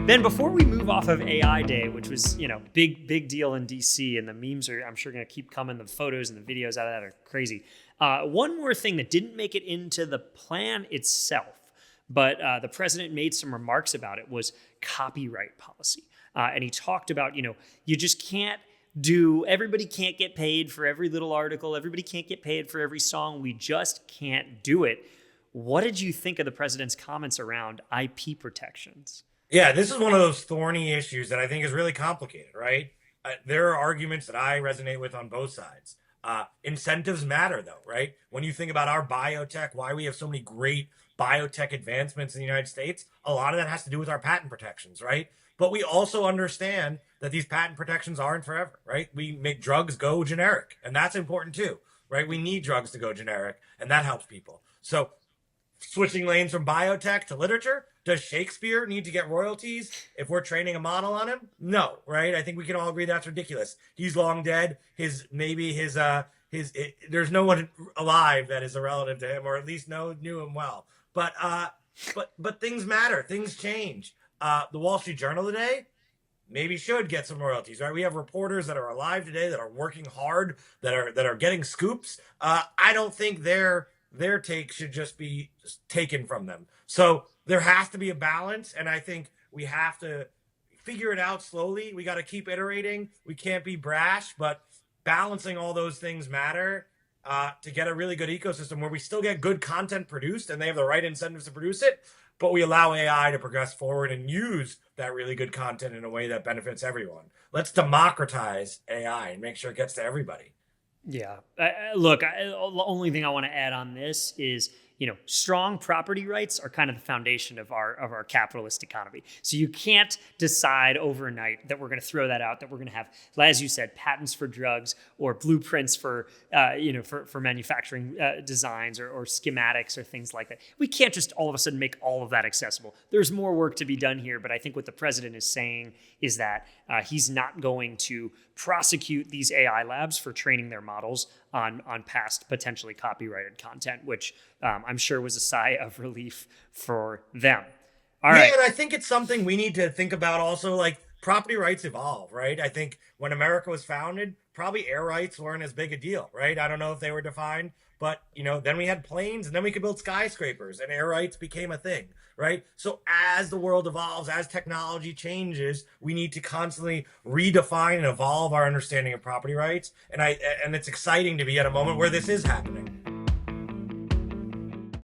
Then before we move off of AI Day, which was, big deal in DC, and the memes are, I'm sure, going to keep coming. The photos and the videos out of that are crazy. One more thing that didn't make it into the plan itself, but the president made some remarks about it, was copyright policy. And he talked about, you just can't everybody can't get paid for every little article. Everybody can't get paid for every song. We just can't do it. What did you think of the president's comments around IP protections? Yeah, this is one of those thorny issues that I think is really complicated, right? There are arguments that I resonate with on both sides. Incentives matter, though, right? When you think about our biotech, why we have so many great biotech advancements in the United States, a lot of that has to do with our patent protections, right? But we also understand that these patent protections aren't forever, right? We make drugs go generic, and that's important too, right? We need drugs to go generic, and that helps people. So switching lanes from biotech to literature, does Shakespeare need to get royalties if we're training a model on him? No, right? I think we can all agree that's ridiculous. He's long dead. There's no one alive that is a relative to him, or at least knew him well. But things matter. Things change. The Wall Street Journal today maybe should get some royalties, right? We have reporters that are alive today that are working hard, that are getting scoops. I don't think their take should just be taken from them. So there has to be a balance, and I think we have to figure it out slowly. We got to keep iterating. We can't be brash, but balancing all those things matter to get a really good ecosystem where we still get good content produced and they have the right incentives to produce it, but we allow AI to progress forward and use that really good content in a way that benefits everyone. Let's democratize AI and make sure it gets to everybody. Yeah. Look, the only thing I want to add on this is, strong property rights are kind of the foundation of our capitalist economy. So you can't decide overnight that we're going to throw that out, that we're going to have, as you said, patents for drugs or blueprints for manufacturing designs or schematics or things like that. We can't just all of a sudden make all of that accessible. There's more work to be done here, but I think what the president is saying is that he's not going to prosecute these AI labs for training their models on past potentially copyrighted content, which I'm sure was a sigh of relief for them. All right. And I think it's something we need to think about also, like property rights evolve, right? I think when America was founded, probably air rights weren't as big a deal, right? I don't know if they were defined, but then we had planes and then we could build skyscrapers and air rights became a thing, right? So as the world evolves, as technology changes, we need to constantly redefine and evolve our understanding of property rights. And it's exciting to be at a moment where this is happening.